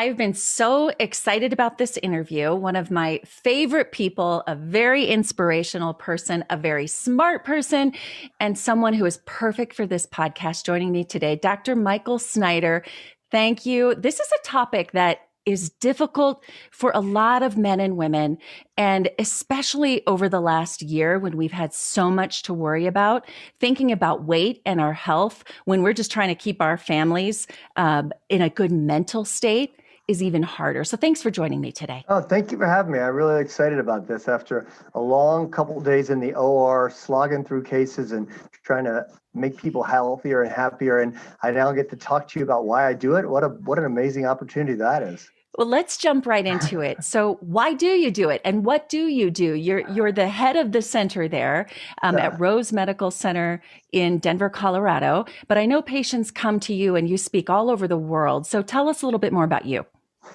I've been so excited about this interview. One of my favorite people, a very inspirational person, a very smart person, and someone who is perfect for this podcast joining me today, Dr. Michael Snyder. Thank you. This is a topic that is difficult for a lot of men and women, and especially over the last year when we've had so much to worry about, thinking about weight and our health when we're just trying to keep our families in a good mental state is even harder. So thanks for joining me today. Oh, thank you for having me. I'm really excited about this after a long couple of days in the OR, slogging through cases and trying to make people healthier and happier. And I now get to talk to you about why I do it. What an amazing opportunity that is. Well, let's jump right into it. So why do you do it? And what do? You're the head of the center there at Rose Medical Center in Denver, Colorado. But I know patients come to you and you speak all over the world. So tell us a little bit more about you.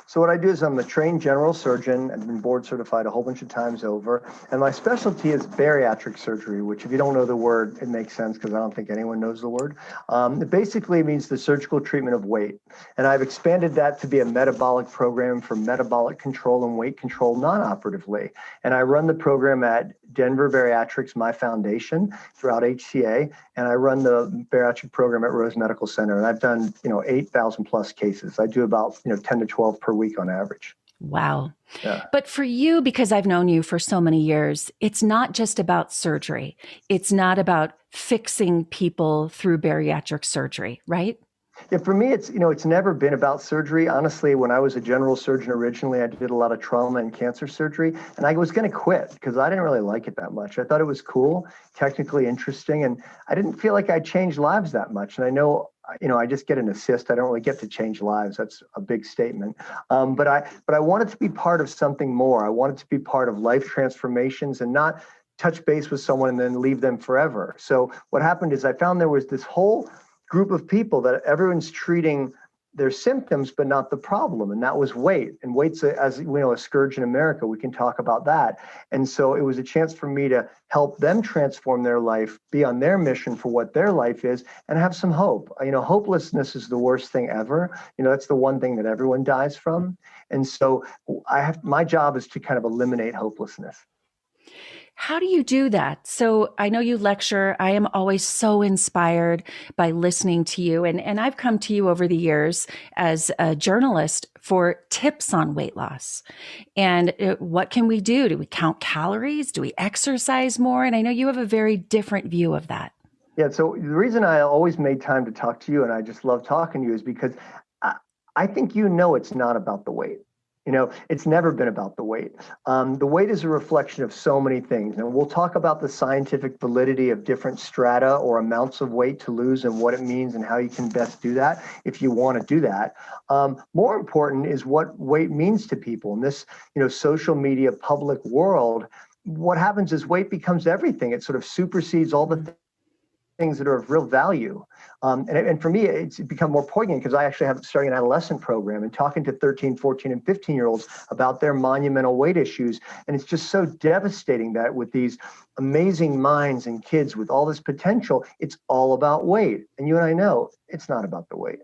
So what I do is I'm a trained general surgeon. I've been board certified a whole bunch of times over. And my specialty is bariatric surgery, which if you don't know the word, it makes sense because I don't think anyone knows the word. It basically means the surgical treatment of weight. And I've expanded that to be a metabolic program for metabolic control and weight control non-operatively. And I run the program at Denver Bariatrics, my foundation, throughout HCA. And I run the bariatric program at Rose Medical Center. And I've done, 8,000 plus cases. I do about, 10 to 12 per week on average. Wow. Yeah. But for you, because I've known you for so many years, it's not just about surgery. It's not about fixing people through bariatric surgery, right? Yeah, for me, it's never been about surgery. Honestly, when I was a general surgeon originally, I did a lot of trauma and cancer surgery, and I was going to quit because I didn't really like it that much. I thought it was cool, technically interesting, and I didn't feel like I changed lives that much. And I know, I just get an assist. I don't really get to change lives. That's a big statement. But I wanted to be part of something more. I wanted to be part of life transformations and not touch base with someone and then leave them forever. So what happened is I found there was this whole group of people that everyone's treating their symptoms, but not the problem. And that was weight. And weight's, as we know, a scourge in America. We can talk about that. And so it was a chance for me to help them transform their life, be on their mission for what their life is, and have some hope. Hopelessness is the worst thing ever. That's the one thing that everyone dies from. And so my job is to kind of eliminate hopelessness. How do you do that? So I know you lecture. I am always so inspired by listening to you. And I've come to you over the years as a journalist for tips on weight loss. And what can we do? Do we count calories? Do we exercise more? And I know you have a very different view of that. Yeah. So the reason I always made time to talk to you, and I just love talking to you, is because I think it's not about the weight. It's never been about the weight. The weight is a reflection of so many things. And we'll talk about the scientific validity of different strata or amounts of weight to lose and what it means and how you can best do that if you want to do that. More important is what weight means to people. In this, social media public world, what happens is weight becomes everything. It sort of supersedes all the things that are of real value. And for me, it's become more poignant because I actually have starting an adolescent program and talking to 13, 14, and 15-year-olds about their monumental weight issues. And it's just so devastating that with these amazing minds and kids with all this potential, it's all about weight. And you and I know it's not about the weight.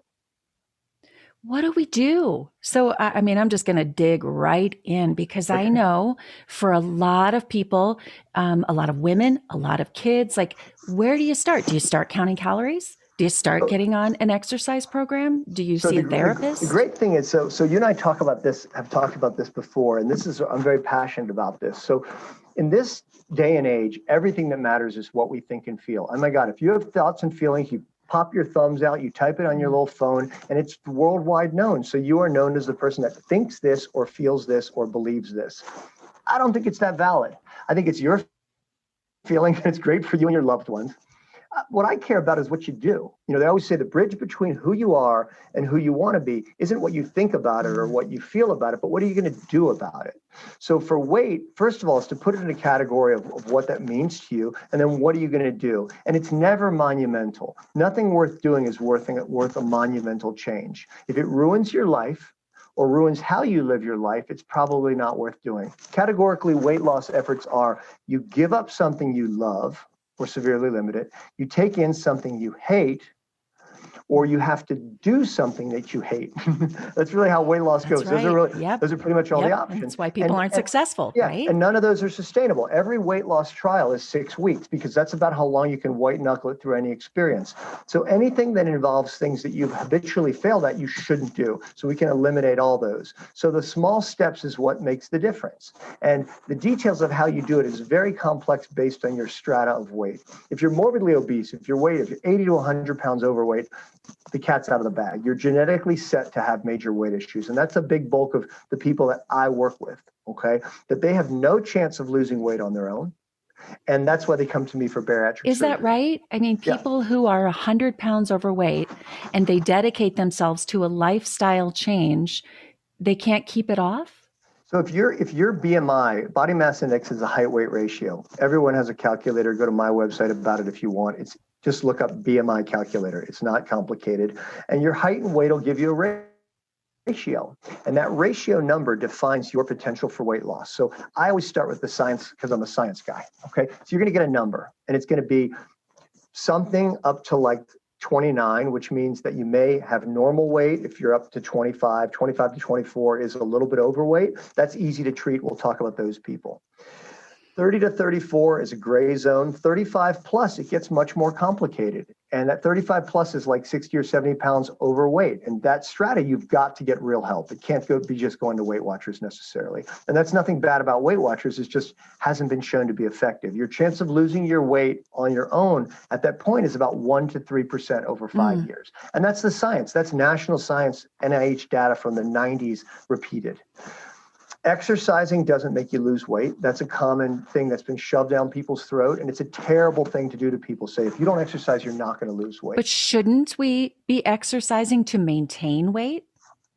What do we do? So, I'm just going to dig right in because I know for a lot of people, a lot of women, a lot of kids, where do you start? Do you start counting calories? Do you start getting on an exercise program? Do you see a therapist? The great thing is, so you and I have talked about this before, and I'm very passionate about this. So in this day and age, everything that matters is what we think and feel. Oh my God, if you have thoughts and feelings, you pop your thumbs out, you type it on your little phone, and it's worldwide known. So you are known as the person that thinks this or feels this or believes this. I don't think it's that valid. I think it's your feeling, and it's great for you and your loved ones. What I care about is what you do. They always say the bridge between who you are and who you want to be isn't what you think about it or what you feel about it, but what are you going to do about it? So for weight, first of all, is to put it in a category of what that means to you, and then what are you going to do? And it's never monumental. Nothing worth doing is worth a monumental change. If it ruins your life or ruins how you live your life, it's probably not worth doing. Categorically, weight loss efforts are you give up something you love, or severely limit it, you take in something you hate, or you have to do something that you hate. That's really how weight loss goes. Right. Those are pretty much all the options. That's why people aren't successful, right? And none of those are sustainable. Every weight loss trial is 6 weeks because that's about how long you can white knuckle it through any experience. So anything that involves things that you've habitually failed at, you shouldn't do. So we can eliminate all those. So the small steps is what makes the difference. And the details of how you do it is very complex based on your strata of weight. If you're morbidly obese, if you're 80 to 100 pounds overweight, the cat's out of the bag. You're genetically set to have major weight issues. And that's a big bulk of the people that I work with, okay? That they have no chance of losing weight on their own. And that's why they come to me for bariatric surgery. Is that right? I mean, people who are 100 pounds overweight and they dedicate themselves to a lifestyle change, they can't keep it off? So if your BMI, body mass index, is a height weight ratio, everyone has a calculator. Go to my website about it if you want. It's just look up BMI calculator. It's not complicated. And your height and weight will give you a ratio. And that ratio number defines your potential for weight loss. So I always start with the science because I'm a science guy. Okay. So you're going to get a number, and it's going to be something up to like 29, which means that you may have normal weight. If you're up to 25 to 24 is a little bit overweight. That's easy to treat. We'll talk about those people. 30 to 34 is a gray zone. 35 plus, it gets much more complicated. And that 35 plus is like 60 or 70 pounds overweight. And that strata, you've got to get real help. It can't be just going to Weight Watchers necessarily. And that's nothing bad about Weight Watchers. It just hasn't been shown to be effective. Your chance of losing your weight on your own at that point is about 1 to 3% over 5 years. And that's the science. That's national science, NIH data from the 90s repeated. Exercising doesn't make you lose weight. That's a common thing that's been shoved down people's throat. And it's a terrible thing to do to people. Say, if you don't exercise, you're not going to lose weight. But shouldn't we be exercising to maintain weight?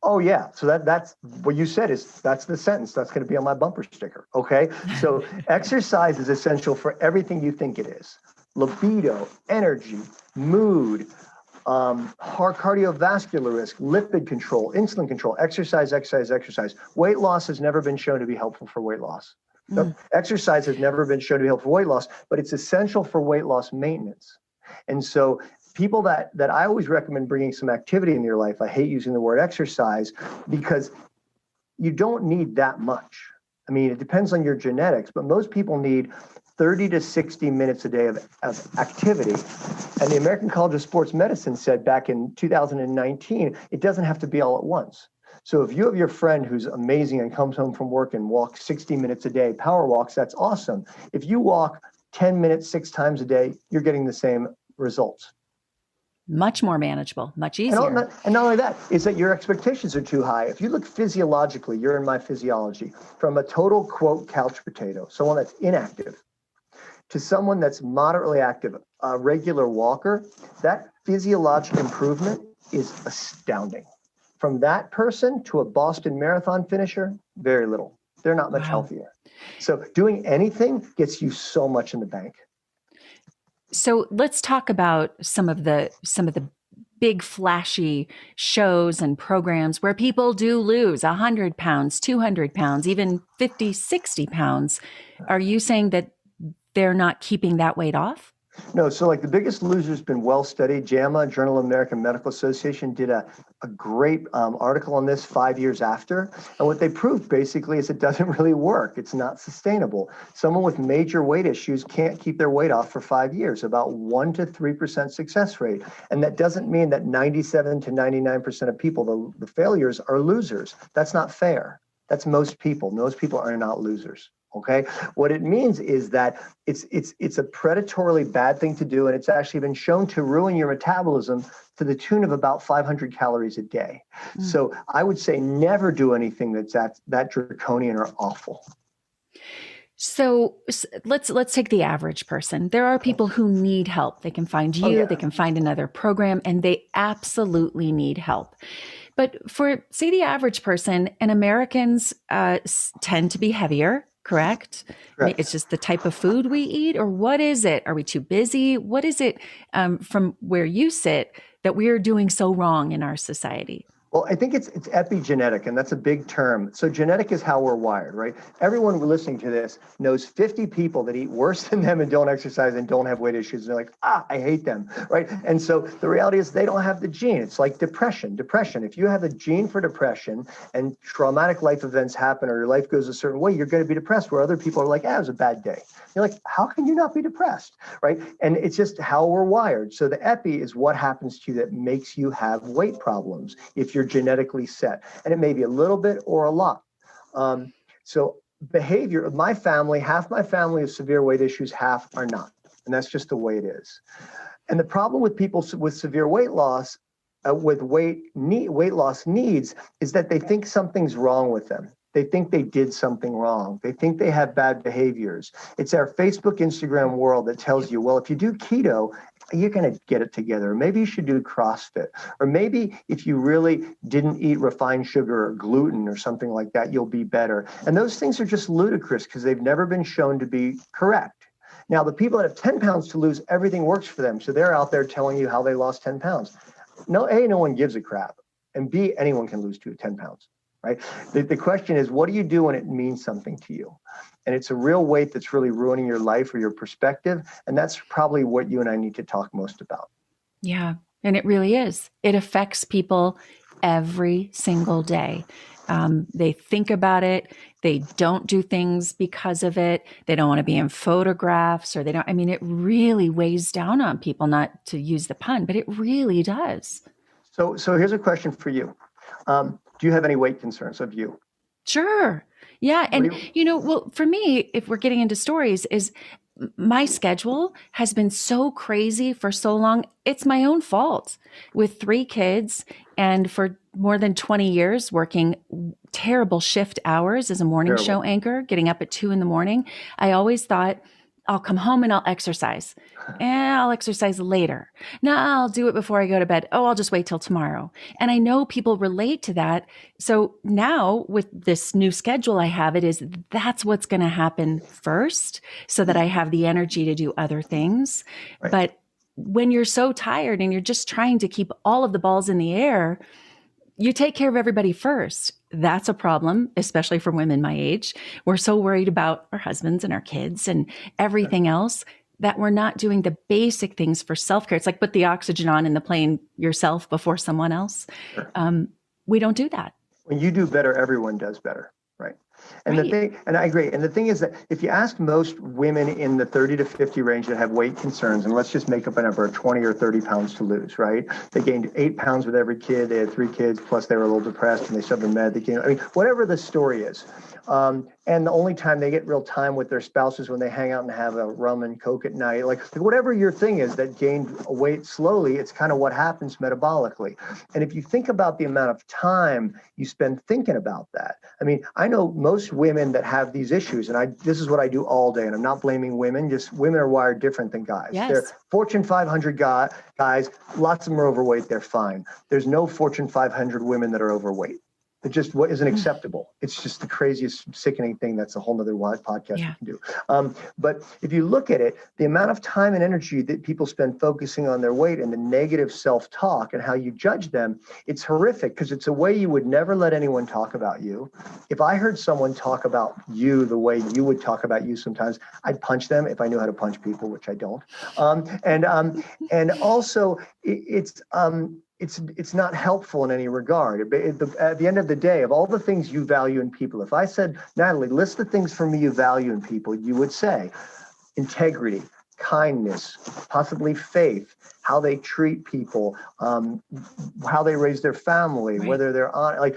Oh, yeah. So that's what you said that's the sentence. That's going to be on my bumper sticker. Okay. So exercise is essential for everything you think it is. Libido, energy, mood, heart cardiovascular risk, lipid control, insulin control, exercise. Weight loss has never been shown to be helpful for weight loss. So exercise has never been shown to be helpful for weight loss, but it's essential for weight loss maintenance. And so people that I always recommend bringing some activity in your life, I hate using the word exercise because you don't need that much. I mean, it depends on your genetics, but most people need 30 to 60 minutes a day of activity. And the American College of Sports Medicine said back in 2019, it doesn't have to be all at once. So if you have your friend who's amazing and comes home from work and walks 60 minutes a day, power walks, that's awesome. If you walk 10 minutes, 6 times a day, you're getting the same results. Much more manageable, much easier. And not only that, is that your expectations are too high. If you look physiologically, you're in my physiology, from a total, quote, couch potato, someone that's inactive, to someone that's moderately active, a regular walker, that physiologic improvement is astounding. From that person to a Boston Marathon finisher, very little. They're not much healthier. So doing anything gets you so much in the bank. So let's talk about some of the big flashy shows and programs where people do lose 100 pounds, 200 pounds, even 50, 60 pounds. Are you saying that they're not keeping that weight off? No, so like the biggest loser has been well studied. JAMA, Journal of American Medical Association, did a great article on this 5 years after. And what they proved basically is it doesn't really work. It's not sustainable. Someone with major weight issues can't keep their weight off for 5 years, about 1 to 3% success rate. And that doesn't mean that 97 to 99% of people, the failures, are losers. That's not fair. That's most people. Most people are not losers. Okay. What it means is that it's a predatorily bad thing to do, and it's actually been shown to ruin your metabolism to the tune of about 500 calories a day. So I would say never do anything that's that draconian or awful. So let's take the average person. There are people who need help. They can find you, they can find another program, and they absolutely need help. But for, say, the average person, and Americans tend to be heavier, correct? It's just the type of food we eat, or what is it? Are we too busy? What is it from where you sit that we are doing so wrong in our society? Well, I think it's epigenetic, and that's a big term. So genetic is how we're wired, right? Everyone listening to this knows 50 people that eat worse than them and don't exercise and don't have weight issues. They're like, I hate them, right? And so the reality is they don't have the gene. It's like depression. Depression, if you have a gene for depression and traumatic life events happen or your life goes a certain way, you're going to be depressed, where other people are like, it was a bad day. You're like, how can you not be depressed, right? And it's just how we're wired. So the epi is what happens to you that makes you have weight problems if you're genetically set. And it may be a little bit or a lot. So behavior of my family, half my family has severe weight issues, half are not. And that's just the way it is. And the problem with people with severe weight loss, with weight loss needs, is that they think something's wrong with them. They think they did something wrong. They think they have bad behaviors. It's our Facebook, Instagram world that tells you, well, if you do keto, you're going to get it together. Maybe you should do CrossFit. Or maybe if you really didn't eat refined sugar or gluten or something like that, you'll be better. And those things are just ludicrous because they've never been shown to be correct. Now, the people that have 10 pounds to lose, everything works for them. So they're out there telling you how they lost 10 pounds. No, A, no one gives a crap. And B, anyone can lose 10 pounds. Right? The question is, what do you do when it means something to you? And it's a real weight that's really ruining your life or your perspective. And that's probably what you and I need to talk most about. Yeah. And it really is. It affects people every single day. They think about it. They don't do things because of it. They don't want to be in photographs, or it really weighs down on people, not to use the pun, but it really does. So here's a question for you. Do you have any weight concerns of you? Sure. Yeah. And, well, for me, if we're getting into stories, is my schedule has been so crazy for so long. It's my own fault with 3 kids and for more than 20 years working terrible shift hours as a morning show anchor, getting up at 2 a.m. I always thought, I'll come home and I'll exercise. And I'll exercise later. No, I'll do it before I go to bed. Oh, I'll just wait till tomorrow. And I know people relate to that. So now with this new schedule I have, that's what's going to happen first so that I have the energy to do other things. Right. But when you're so tired and you're just trying to keep all of the balls in the air, you take care of everybody first. That's a problem, especially for women my age. We're so worried about our husbands and our kids and everything else that we're not doing the basic things for self-care. It's like put the oxygen on in the plane yourself before someone else. Sure. We don't do that. When you do better, everyone does better. Right. And the thing, and I agree. And the thing is that if you ask most women in the 30 to 50 range that have weight concerns, and let's just make up a number, 20 or 30 pounds to lose, right? They gained 8 pounds with every kid. They had 3 kids, plus they were a little depressed and they suffered med. They gained, whatever the story is. And the only time they get real time with their spouses when they hang out and have a rum and Coke at night, like whatever your thing is that gained weight slowly, it's kind of what happens metabolically. And if you think about the amount of time you spend thinking about that, I know most women that have these issues, and this is what I do all day, and I'm not blaming women, just women are wired different than guys. Yes. They're Fortune 500 guys, lots of them are overweight, they're fine. There's no Fortune 500 women that are overweight. It just what isn't acceptable. It's just the craziest, sickening thing. That's a whole nother podcast we can do. But if you look at it, the amount of time and energy that people spend focusing on their weight and the negative self-talk and how you judge them, it's horrific because it's a way you would never let anyone talk about you. If I heard someone talk about you the way you would talk about you sometimes, I'd punch them if I knew how to punch people, which I don't. And also it's not helpful in any regard. At the end of the day, of all the things you value in people, if I said, Natalie, list the things for me you value in people, you would say integrity, kindness, possibly faith, how they treat people, how they raise their family, whether they're on,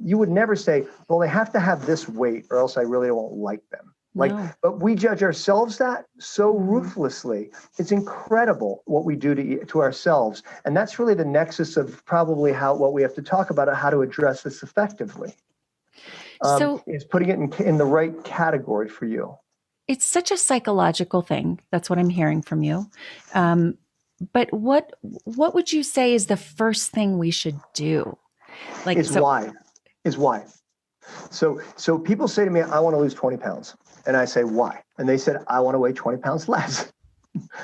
you would never say, well, they have to have this weight or else I really won't like them. But we judge ourselves that so ruthlessly. It's incredible what we do to ourselves. And that's really the nexus of probably what we have to talk about, how to address this effectively. Is putting it in the right category for you. It's such a psychological thing. That's what I'm hearing from you. But what would you say is the first thing we should do? Why. So people say to me, I want to lose 20 pounds. And I say, why? And they said, I want to weigh 20 pounds less.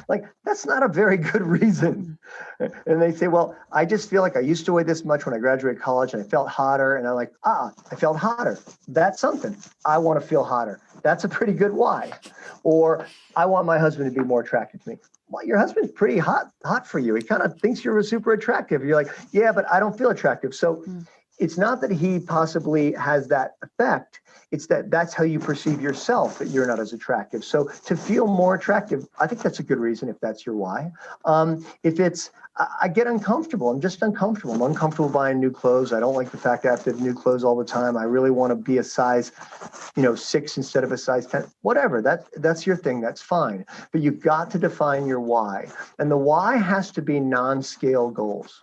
Like, that's not a very good reason. And they say, well, I just feel like I used to weigh this much when I graduated college and I felt hotter. And I'm like, I felt hotter. That's something. I want to feel hotter. That's a pretty good why. Or I want my husband to be more attracted to me. Well, your husband's pretty hot for you. He kind of thinks you're super attractive. You're like, yeah, but I don't feel attractive. So it's not that he possibly has that effect. It's that that's how you perceive yourself, that you're not as attractive. So to feel more attractive, I think that's a good reason if that's your why. If it's, I get uncomfortable. I'm just uncomfortable. I'm uncomfortable buying new clothes. I don't like the fact that I have to have new clothes all the time. I really want to be a size, 6 instead of a size 10. Whatever, that's your thing. That's fine. But you've got to define your why. And the why has to be non-scale goals.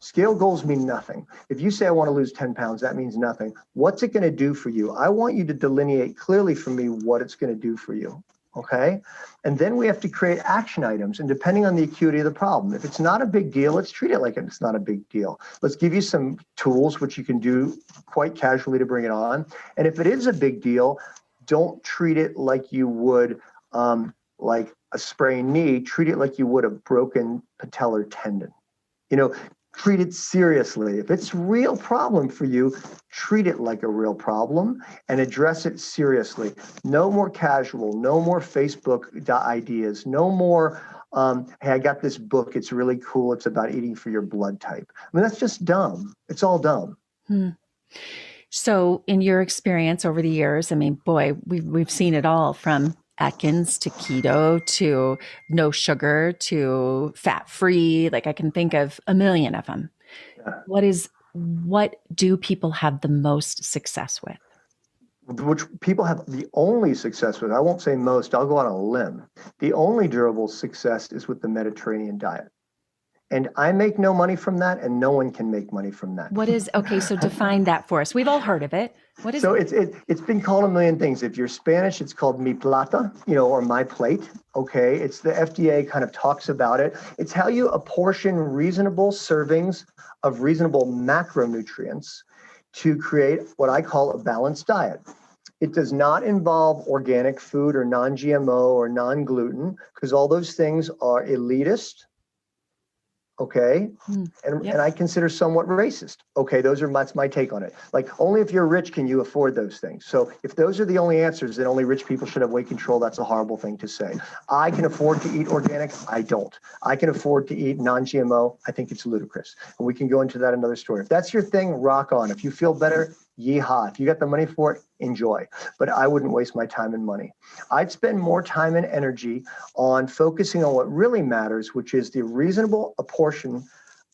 Scale goals mean nothing. If you say, I want to lose 10 pounds, that means nothing. What's it going to do for you? I want you to delineate clearly for me what it's going to do for you. Okay. And then we have to create action items. And depending on the acuity of the problem, if it's not a big deal, let's treat it like it's not a big deal. Let's give you some tools which you can do quite casually to bring it on. And if it is a big deal, don't treat it like you would like a sprained knee. Treat it like you would a broken patellar tendon. Treat it seriously. If it's a real problem for you, treat it like a real problem and address it seriously. No more casual, no more Facebook ideas, no more, hey, I got this book. It's really cool. It's about eating for your blood type. I mean, that's just dumb. It's all dumb. So in your experience over the years, I mean, boy, we've seen it all from Atkins to keto to no sugar to fat-free. Like I can think of a million of them. Yeah. What do people have the most success with? Which people have the only success with, I won't say most, I'll go on a limb. The only durable success is with the Mediterranean diet. And I make no money from that, and no one can make money from that. Okay, so define that for us. We've all heard of it. What is it? So it's been called a million things. If you're Spanish, it's called mi plata, or my plate. Okay, it's the FDA kind of talks about it. It's how you apportion reasonable servings of reasonable macronutrients to create what I call a balanced diet. It does not involve organic food or non-GMO or non-gluten, because all those things are elitist. Okay. And I consider somewhat racist. Okay. That's my take on it. Like, only if you're rich can you afford those things. So if those are the only answers, then only rich people should have weight control. That's a horrible thing to say. I can afford to eat organic. I don't. I can afford to eat non-GMO. I think it's ludicrous. And we can go into that another story. If that's your thing, rock on. If you feel better, yeehaw. If you got the money for it, enjoy. But I wouldn't waste my time and money. I'd spend more time and energy on focusing on what really matters, which is the reasonable apportion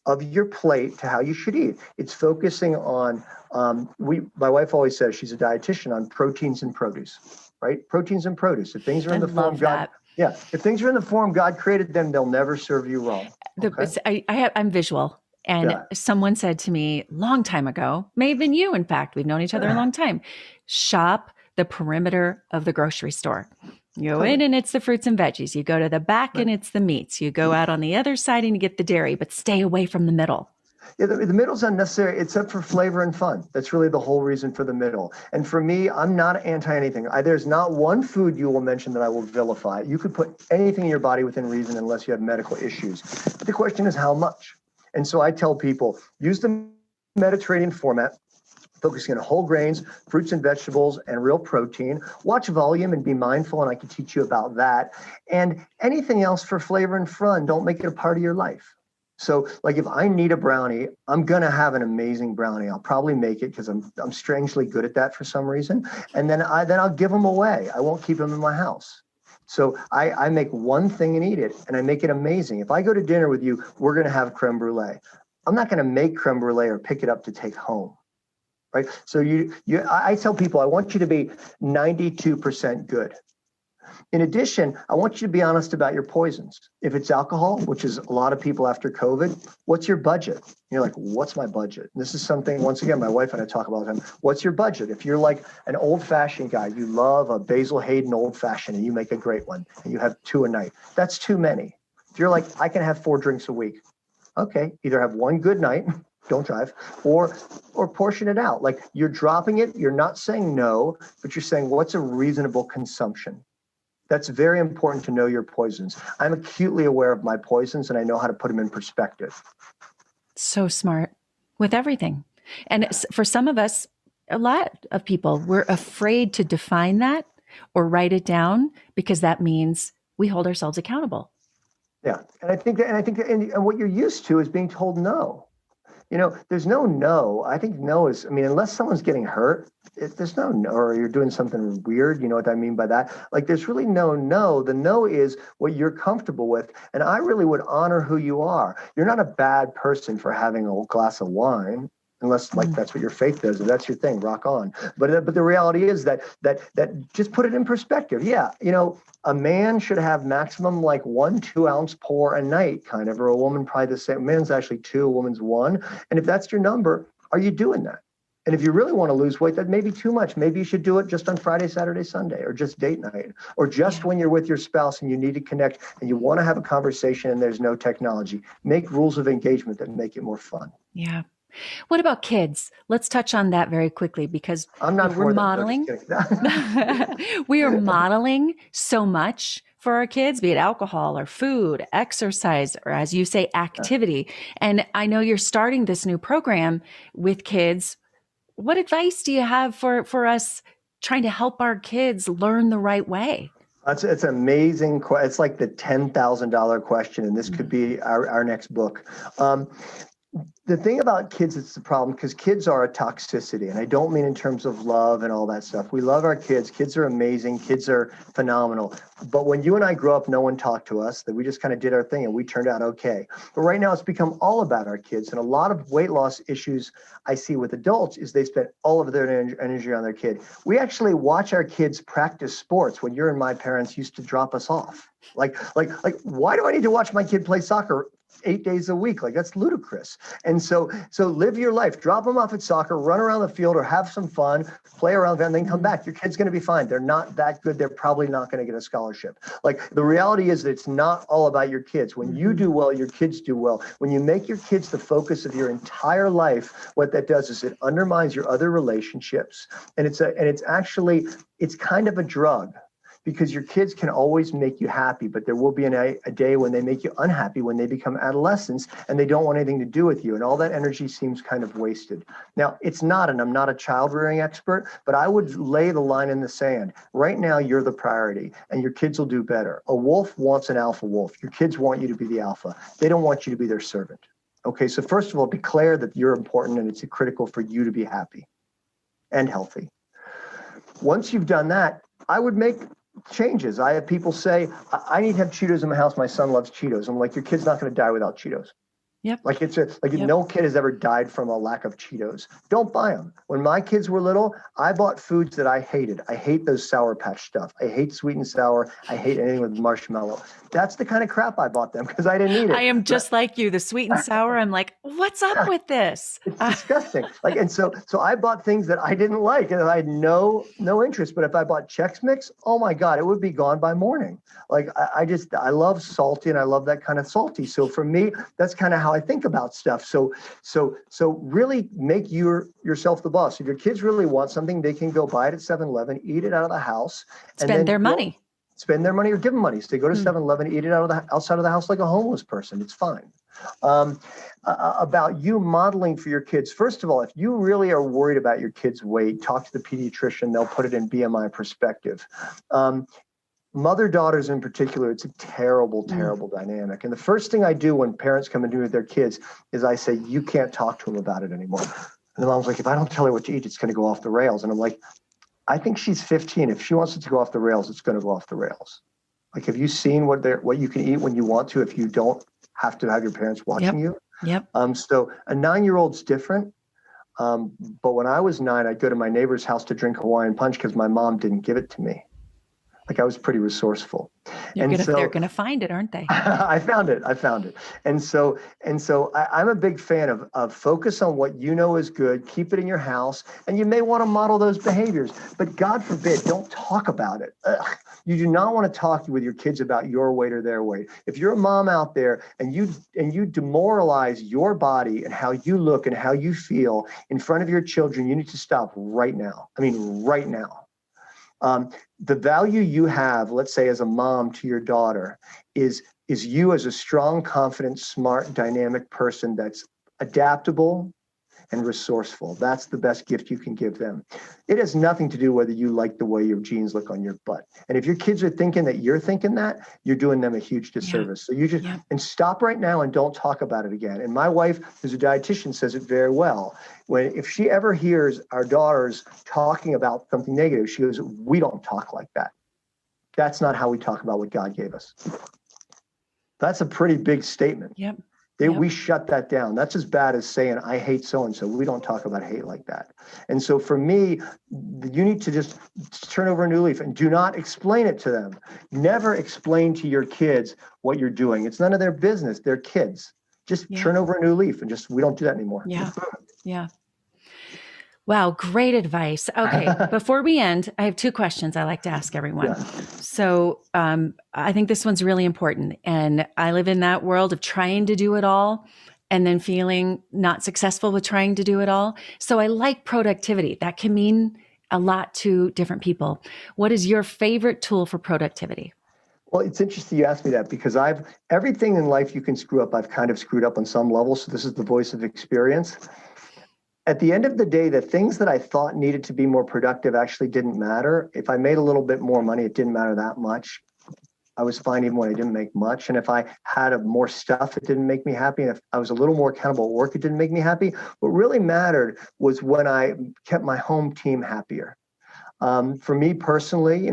of your plate to how you should eat. It's focusing on, my wife always says, she's a dietitian, on proteins and produce, right? Proteins and produce. If things are in the form God, if things are in the form God created them, they'll never serve you wrong. Okay? I'm visual. And someone said to me long time ago, may have been you, in fact, we've known each other a long time, shop the perimeter of the grocery store. You go in and it's the fruits and veggies. You go to the back and it's the meats. You go out on the other side and you get the dairy, but stay away from the middle. Yeah, the middle's unnecessary, except for flavor and fun. That's really the whole reason for the middle. And for me, I'm not anti anything. There's not one food you will mention that I will vilify. You could put anything in your body within reason unless you have medical issues. But the question is how much? And so I tell people, use the Mediterranean format, focusing on whole grains, fruits and vegetables, and real protein. Watch volume and be mindful, and I can teach you about that. And anything else for flavor and fun, don't make it a part of your life. So like if I need a brownie, I'm going to have an amazing brownie. I'll probably make it because I'm strangely good at that for some reason. And then I'll give them away. I won't keep them in my house. So I make one thing and eat it, and I make it amazing. If I go to dinner with you, we're going to have creme brulee. I'm not going to make creme brulee or pick it up to take home, right? So I tell people, I want you to be 92% good. In addition, I want you to be honest about your poisons. If it's alcohol, which is a lot of people after COVID, what's your budget? You're like, what's my budget? And this is something, once again, my wife and I talk about all the time. What's your budget? If you're like an old-fashioned guy, you love a Basil Hayden old-fashioned and you make a great one and you have 2 a night, that's too many. If you're like, I can have 4 drinks a week. Okay, either have one good night, don't drive, or portion it out. Like, you're dropping it, you're not saying no, but you're saying what's a reasonable consumption. That's very important to know your poisons. I'm acutely aware of my poisons and I know how to put them in perspective. So smart with everything. And for some of us, a lot of people, we're afraid to define that or write it down because that means we hold ourselves accountable. Yeah. And I think and what you're used to is being told no. There's no no. I think no is, unless someone's getting hurt, there's no no, or you're doing something weird. You know what I mean by that? Like, there's really no no. The no is what you're comfortable with. And I really would honor who you are. You're not a bad person for having a glass of wine. Unless that's what your faith is, or that's your thing, rock on. But the reality is that just put it in perspective. Yeah, a man should have maximum 1-2 ounce pour a night, kind of, or a woman probably the same. Man's actually 2, a woman's 1. And if that's your number, are you doing that? And if you really want to lose weight, that may be too much. Maybe you should do it just on Friday, Saturday, Sunday, or just date night, or just when you're with your spouse and you need to connect and you want to have a conversation and there's no technology. Make rules of engagement that make it more fun. Yeah. What about kids? Let's touch on that very quickly because we're modeling. We are modeling so much for our kids, be it alcohol or food, exercise, or as you say, activity. And I know you're starting this new program with kids. What advice do you have for us trying to help our kids learn the right way? It's amazing. It's like the $10,000 question, and this could be our next book. The thing about kids, it's the problem because kids are a toxicity. And I don't mean in terms of love and all that stuff. We love our kids. Kids are amazing. Kids are phenomenal. But when you and I grew up, no one talked to us, that we just kind of did our thing and we turned out okay. But right now it's become all about our kids. And a lot of weight loss issues I see with adults is they spend all of their energy on their kid. We actually watch our kids practice sports when your and my parents used to drop us off. Like, why do I need to watch my kid play soccer 8 days a week? That's ludicrous. And so live your life, drop them off at soccer, run around the field or have some fun, play around, and then come back. Your kid's going to be fine. They're not that good. They're probably not going to get a scholarship. The reality is that it's not all about your kids. When you do well, your kids do well. When you make your kids the focus of your entire life, what that does is it undermines your other relationships. And it's kind of a drug. Because your kids can always make you happy, but there will be a day when they make you unhappy when they become adolescents and they don't want anything to do with you. And all that energy seems kind of wasted. Now, it's not, and I'm not a child rearing expert, but I would lay the line in the sand. Right now, you're the priority and your kids will do better. A wolf wants an alpha wolf. Your kids want you to be the alpha. They don't want you to be their servant. Okay, so first of all, declare that you're important and it's critical for you to be happy and healthy. Once you've done that, I would make changes. I have people say, I need to have Cheetos in my house. My son loves Cheetos. I'm like, your kid's not going to die without Cheetos. Yep. No kid has ever died from a lack of Cheetos. Don't buy them. When my kids were little, I bought foods that I hated. I hate those Sour Patch stuff. I hate sweet and sour. I hate anything with marshmallow. That's the kind of crap I bought them because I didn't eat it. I am just like you. The sweet and sour, I'm like, what's up with this? It's disgusting. So I bought things that I didn't like and I had no interest. But if I bought Chex Mix, oh my God, it would be gone by morning. I love salty and I love that kind of salty. So for me, that's kind of how I think about stuff. So really make yourself the boss. If your kids really want something, they can go buy it at 7-Eleven, eat it out of the house. Spend their money. Spend their money or give them money. So they go to 7-Eleven, eat it outside of the house like a homeless person. It's fine. About you modeling for your kids. First of all, if you really are worried about your kids' weight, talk to the pediatrician. They'll put it in BMI perspective. Mother-daughters in particular, it's a terrible, terrible dynamic. And the first thing I do when parents come and do with their kids is I say, you can't talk to them about it anymore. And the mom's like, if I don't tell her what to eat, it's going to go off the rails. And I'm like, I think she's 15. If she wants it to go off the rails, it's going to go off the rails. Have you seen what you can eat when you want to if you don't have to have your parents watching you? Yep. So a 9-year-old's different. But when I was 9, I'd go to my neighbor's house to drink Hawaiian punch because my mom didn't give it to me. I was pretty resourceful. They're going to find it, aren't they? I found it. And so I'm a big fan of focus on what you know is good, keep it in your house, and you may want to model those behaviors, but God forbid, don't talk about it. Ugh. You do not want to talk with your kids about your weight or their weight. If you're a mom out there and you demoralize your body and how you look and how you feel in front of your children, you need to stop right now. Right now. The value you have, let's say as a mom to your daughter, is you as a strong, confident, smart, dynamic person that's adaptable and resourceful. That's the best gift you can give them. It has nothing to do whether you like the way your jeans look on your butt. And if your kids are thinking that you're thinking that, you're doing them a huge disservice. So you just, and stop right now and don't talk about it again. And my wife, who's a dietitian, says it very well. If she ever hears our daughters talking about something negative, she goes, we don't talk like that. That's not how we talk about what God gave us. That's a pretty big statement. Yep. We shut that down. That's as bad as saying, I hate so-and-so. We don't talk about hate like that. And so for me, you need to just turn over a new leaf and do not explain it to them. Never explain to your kids what you're doing. It's none of their business. They're kids. Just turn over a new leaf and we don't do that anymore. Yeah. Yeah. Wow. Great advice. Okay. Before we end, I have two questions I like to ask everyone. Yeah. So I think this one's really important. And I live in that world of trying to do it all and then feeling not successful with trying to do it all. So I like productivity. That can mean a lot to different people. What is your favorite tool for productivity? Well, it's interesting you asked me that because everything in life you can screw up, I've kind of screwed up on some level. So this is the voice of experience. At the end of the day, the things that I thought needed to be more productive actually didn't matter. If I made a little bit more money, it didn't matter that much. I was fine even when I didn't make much. And if I had more stuff, it didn't make me happy. And if I was a little more accountable at work, it didn't make me happy. What really mattered was when I kept my home team happier. For me personally,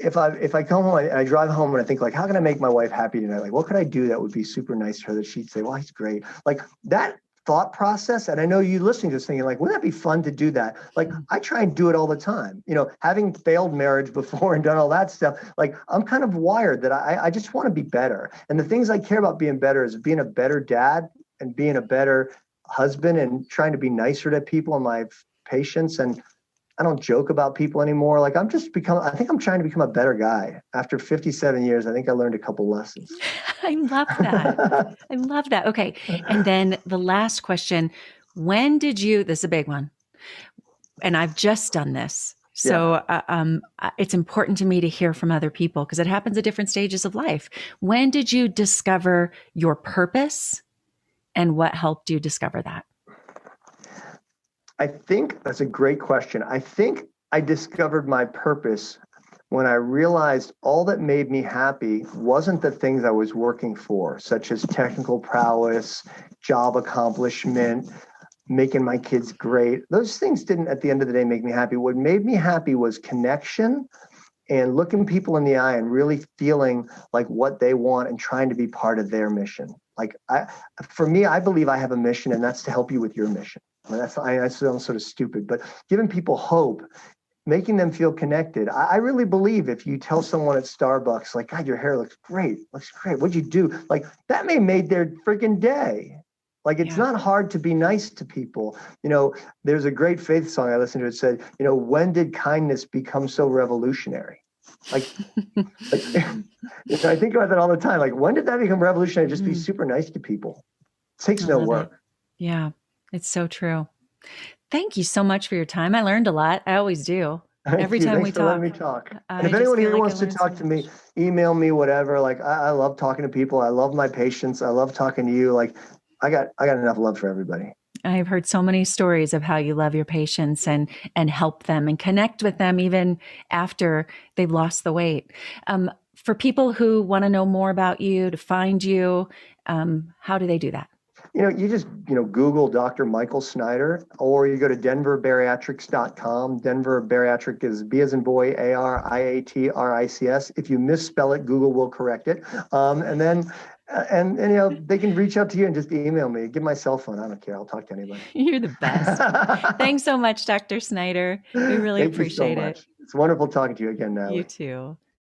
if I come home and I drive home and I think like, how can I make my wife happy tonight? Like, what could I do that would be super nice to her that she'd say, well, he's great. Like that thought process. And I know you listening to this thinking like, wouldn't that be fun to do that? Like I try and do it all the time, having failed marriage before and done all that stuff. Like I'm kind of wired that I just want to be better. And the things I care about being better is being a better dad and being a better husband and trying to be nicer to people and my patients. And I don't joke about people anymore. Like I think I'm trying to become a better guy. After 57 years, I think I learned a couple lessons. I love that. I love that. Okay. And then the last question, this is a big one, and I've just done this. So it's important to me to hear from other people because it happens at different stages of life. When did you discover your purpose and what helped you discover that? I think that's a great question. I think I discovered my purpose when I realized all that made me happy wasn't the things I was working for, such as technical prowess, job accomplishment, making my kids great. Those things didn't, at the end of the day, make me happy. What made me happy was connection and looking people in the eye and really feeling like what they want and trying to be part of their mission. Like for me, I believe I have a mission, and that's to help you with your mission. I sound sort of stupid, but giving people hope, making them feel connected. I really believe if you tell someone at Starbucks, like, God, your hair looks great. What'd you do? Like that may have made their freaking day. Like it's not hard to be nice to people. There's a great faith song I listened to. It said, when did kindness become so revolutionary? I think about that all the time. Like, when did that become revolutionary? Just be super nice to people. It takes no work. Yeah, it's so true. Thank you so much for your time. I learned a lot. I always do. Every time we talk. Let me talk. And if anyone here wants to talk to me, email me, whatever. Like, I love talking to people. I love my patients. I love talking to you. Like, I got enough love for everybody. I've heard so many stories of how you love your patients and help them and connect with them even after they've lost the weight. For people who want to know more about you, to find you, how do they do that? You just, Google Dr. Michael Snyder, or you go to denverbariatrics.com. Denver Bariatric is B as in boy, ARIATRICS. If you misspell it, Google will correct it. And then they can reach out to you and just email me. Give my cell phone. I don't care. I'll talk to anybody. You're the best. Thanks so much, Dr. Snyder. We really appreciate it. It's wonderful talking to you again, Natalie. You too.